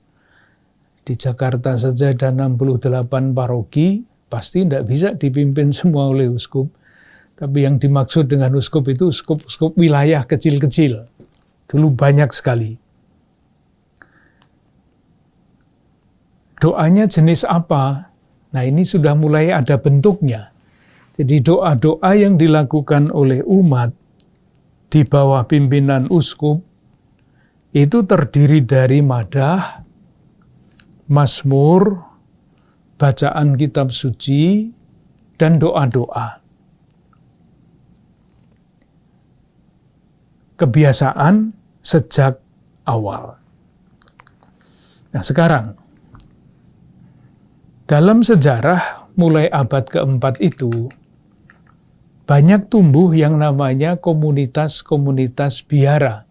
Di Jakarta saja ada 68 paroki, pasti tidak bisa dipimpin semua oleh uskup. Tapi yang dimaksud dengan uskup itu uskup-uskup wilayah kecil-kecil. Dulu banyak sekali. Doanya jenis apa? Nah ini sudah mulai ada bentuknya. Jadi doa-doa yang dilakukan oleh umat di bawah pimpinan uskup itu terdiri dari madah, mazmur, bacaan kitab suci, dan doa-doa. Kebiasaan sejak awal. Nah sekarang, dalam sejarah mulai abad keempat itu, banyak tumbuh yang namanya komunitas-komunitas biara,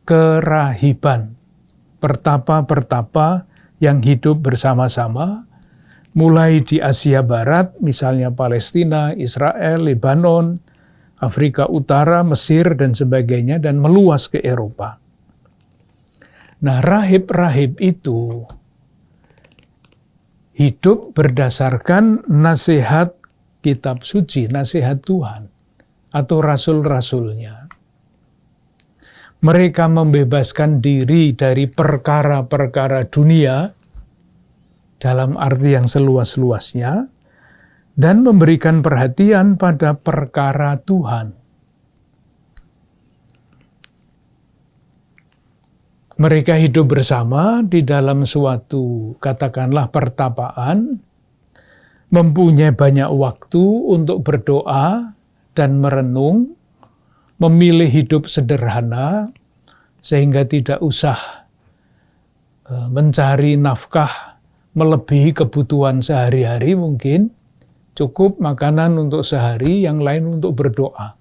kerahiban, pertapa-pertapa yang hidup bersama-sama, mulai di Asia Barat, misalnya Palestina, Israel, Lebanon, Afrika Utara, Mesir, dan sebagainya, dan meluas ke Eropa. Nah, rahib-rahib itu hidup berdasarkan nasihat kitab suci, nasihat Tuhan, atau rasul-rasulnya. Mereka membebaskan diri dari perkara-perkara dunia, dalam arti yang seluas-luasnya, dan memberikan perhatian pada perkara Tuhan. Mereka hidup bersama di dalam suatu, katakanlah pertapaan, mempunyai banyak waktu untuk berdoa dan merenung, memilih hidup sederhana, sehingga tidak usah mencari nafkah melebihi kebutuhan sehari-hari mungkin, cukup makanan untuk sehari, yang lain untuk berdoa.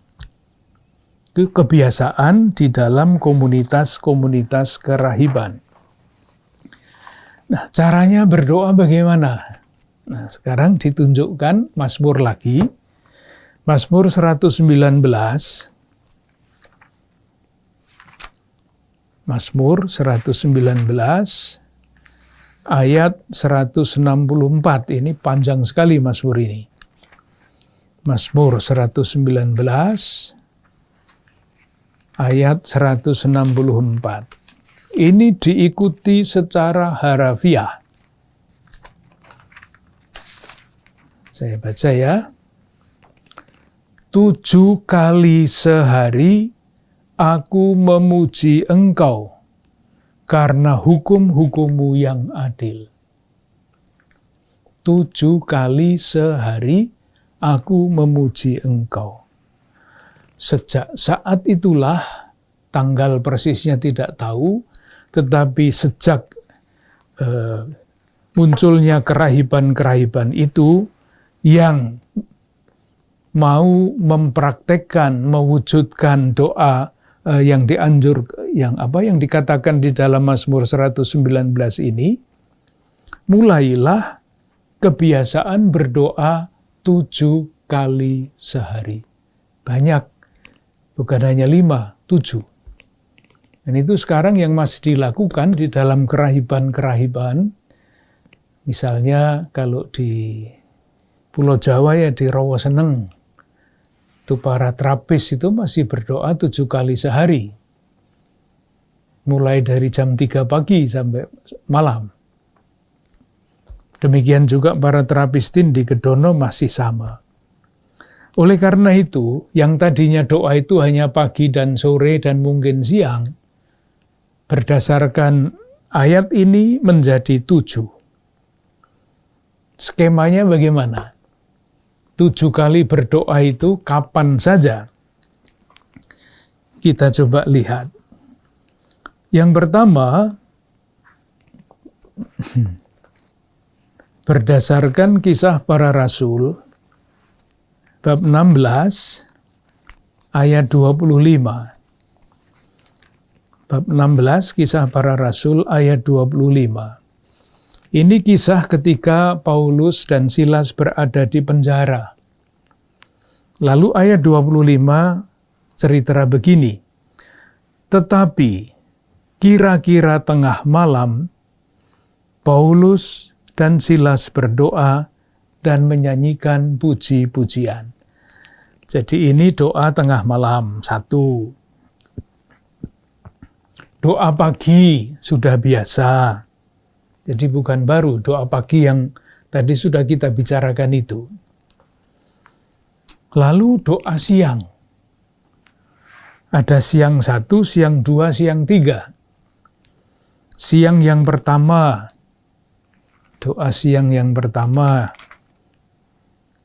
Itu kebiasaan di dalam komunitas-komunitas kerahiban. Nah, caranya berdoa bagaimana? Nah, sekarang ditunjukkan Mazmur lagi. Mazmur 119. Mazmur 119 ayat 164. Ini panjang sekali Mazmur ini. Mazmur 119 ayat 164. Ini diikuti secara harafiah. Saya baca ya. 7 kali sehari aku memuji Engkau karena hukum-hukum-Mu yang adil. 7 kali sehari aku memuji Engkau. Sejak saat itulah, tanggal persisnya tidak tahu, tetapi sejak munculnya kerahiban-kerahiban itu yang mau mempraktekkan, mewujudkan doa yang yang dikatakan di dalam Mazmur 119 ini, mulailah kebiasaan berdoa 7 kali sehari. Banyak, bukan hanya 5, 7. Dan itu sekarang yang masih dilakukan di dalam kerahiban-kerahiban. Misalnya kalau di Pulau Jawa ya di Rawaseneng, itu para terapis itu masih berdoa 7 kali sehari. Mulai dari jam 3 pagi sampai malam. Demikian juga para terapistin di Gedono masih sama. Oleh karena itu, yang tadinya doa itu hanya pagi dan sore dan mungkin siang, berdasarkan ayat ini menjadi 7. skemanya bagaimana? 7 kali berdoa itu kapan saja? Kita coba lihat. Yang pertama, berdasarkan Kisah Para Rasul, bab 16, ayat 25. Bab 16, Kisah Para Rasul, ayat 25. Ini kisah ketika Paulus dan Silas berada di penjara. Lalu ayat 25 cerita begini. Tetapi kira-kira tengah malam, Paulus dan Silas berdoa dan menyanyikan puji-pujian. Jadi ini doa tengah malam, 1. Doa pagi sudah biasa. Jadi bukan baru, doa pagi yang tadi sudah kita bicarakan itu. Lalu doa siang. Ada siang 1, siang 2, siang 3. Siang yang pertama, doa siang yang pertama,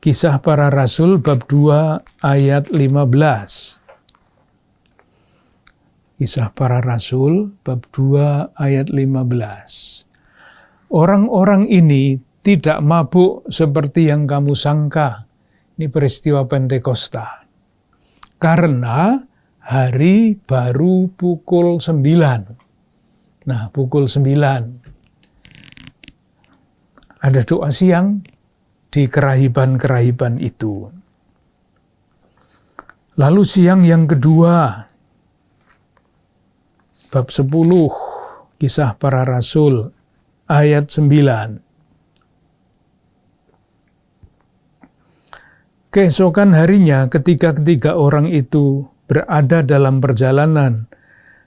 Kisah Para Rasul bab 2 ayat 15. Kisah Para Rasul bab 2 ayat 15. Orang-orang ini tidak mabuk seperti yang kamu sangka. Ini peristiwa Pentakosta. Karena hari baru pukul 9. Nah, pukul 9. Ada doa siang di kerahiban-kerahiban itu. Lalu siang yang kedua, bab 10, Kisah Para Rasul, ayat 9. Keesokan harinya ketika ketiga orang itu berada dalam perjalanan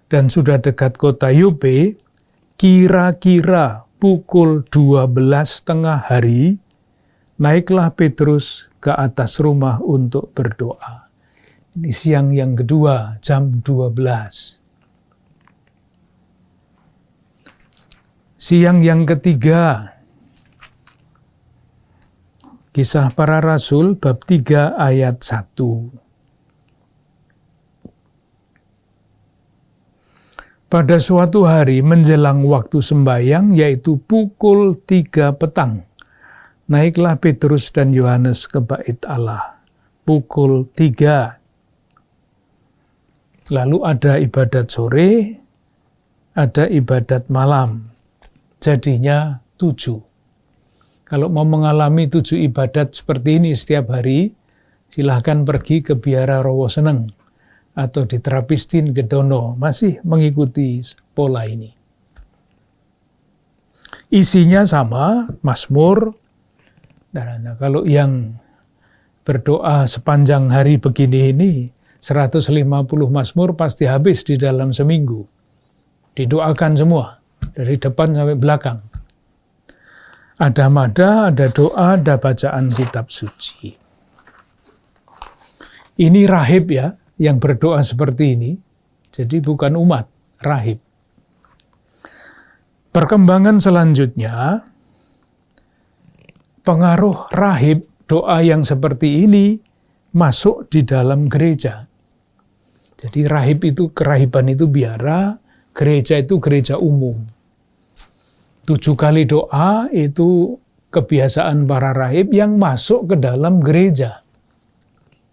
dan sudah dekat kota Yope, kira-kira pukul 12 tengah hari, naiklah Petrus ke atas rumah untuk berdoa. Ini siang yang kedua, jam 12. Siang yang ketiga, Kisah Para Rasul bab 3 ayat 1. Pada suatu hari menjelang waktu sembahyang, yaitu pukul 3 petang, naiklah Petrus dan Yohanes ke bait Allah. Pukul 3. Lalu ada ibadat sore, ada ibadat malam. Jadinya 7. Kalau mau mengalami 7 ibadat seperti ini setiap hari, silahkan pergi ke Biara Rowo Seneng atau di Trapistin Gedono, masih mengikuti pola ini. Isinya sama, Mazmur. Nah, kalau yang berdoa sepanjang hari begini ini, 150 Mazmur pasti habis di dalam seminggu. Didoakan semua, dari depan sampai belakang. Ada nada, ada doa, ada bacaan kitab suci. Ini rahib ya, yang berdoa seperti ini. Jadi bukan umat, rahib. Perkembangan selanjutnya, pengaruh rahib, doa yang seperti ini masuk di dalam gereja. Jadi rahib itu, kerahiban itu biara, gereja itu gereja umum. 7 kali doa itu kebiasaan para rahib yang masuk ke dalam gereja.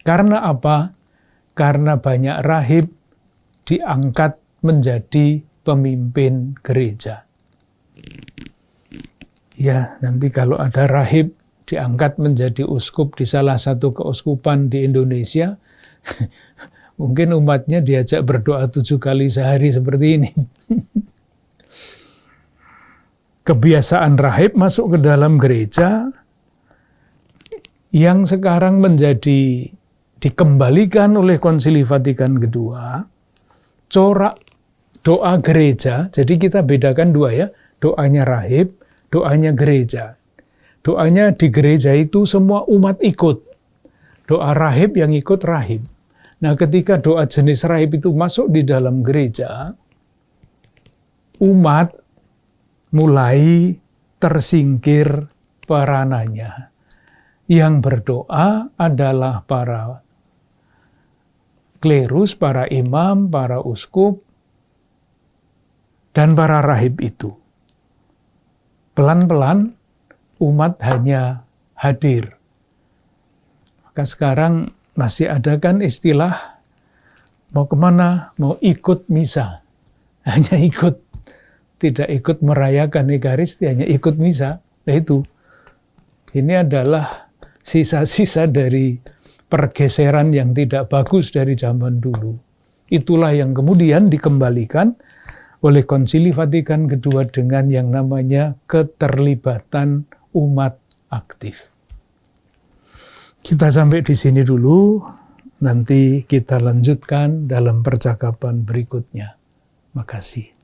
Karena apa? Karena banyak rahib diangkat menjadi pemimpin gereja. Ya, nanti kalau ada rahib diangkat menjadi uskup di salah satu keuskupan di Indonesia, mungkin umatnya diajak berdoa 7 kali sehari seperti ini. Kebiasaan rahib masuk ke dalam gereja yang sekarang menjadi dikembalikan oleh Konsili Vatikan II, corak doa gereja. Jadi kita bedakan 2 ya, doanya rahib, doanya gereja. Doanya di gereja itu semua umat ikut. Doa rahib yang ikut rahib. Nah, ketika doa jenis rahib itu masuk di dalam gereja, umat mulai tersingkir perananya. Yang berdoa adalah para klerus, para imam, para uskup, dan para rahib itu. Pelan-pelan umat hanya hadir. Maka sekarang masih ada kan istilah mau kemana? Mau ikut misa. Hanya ikut. Tidak ikut merayakan Ekaristi, hanya ikut misa. Nah itu. Ini adalah sisa-sisa dari pergeseran yang tidak bagus dari zaman dulu. Itulah yang kemudian dikembalikan oleh Konsili Vatikan II dengan yang namanya keterlibatan umat aktif. Kita sampai di sini dulu, nanti kita lanjutkan dalam percakapan berikutnya. Makasih.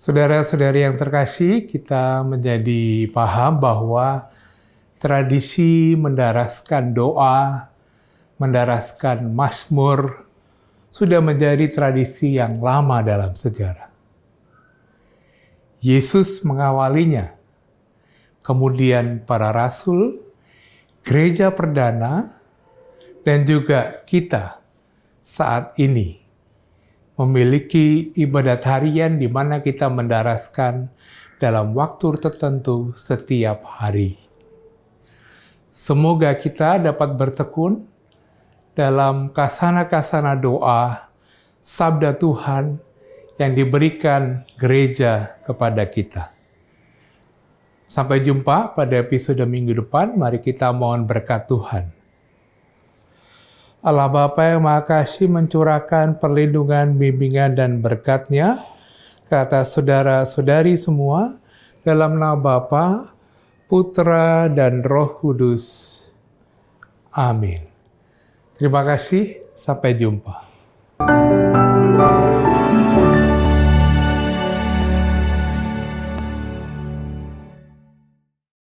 Saudara-saudari yang terkasih, kita menjadi paham bahwa tradisi mendaraskan doa, mendaraskan mazmur, sudah menjadi tradisi yang lama dalam sejarah. Yesus mengawalinya, kemudian para rasul, gereja perdana, dan juga kita saat ini memiliki ibadat harian di mana kita mendaraskan dalam waktu tertentu setiap hari. Semoga kita dapat bertekun dalam kasana-kasana doa, sabda Tuhan yang diberikan gereja kepada kita. Sampai jumpa pada episode minggu depan, mari kita mohon berkat Tuhan. Allah Bapa yang Maha Kasih mencurahkan perlindungan, bimbingan, dan berkat-Nya ke atas saudara-saudari semua dalam nama Bapa, Putra, dan Roh Kudus. Amin. Terima kasih, sampai jumpa.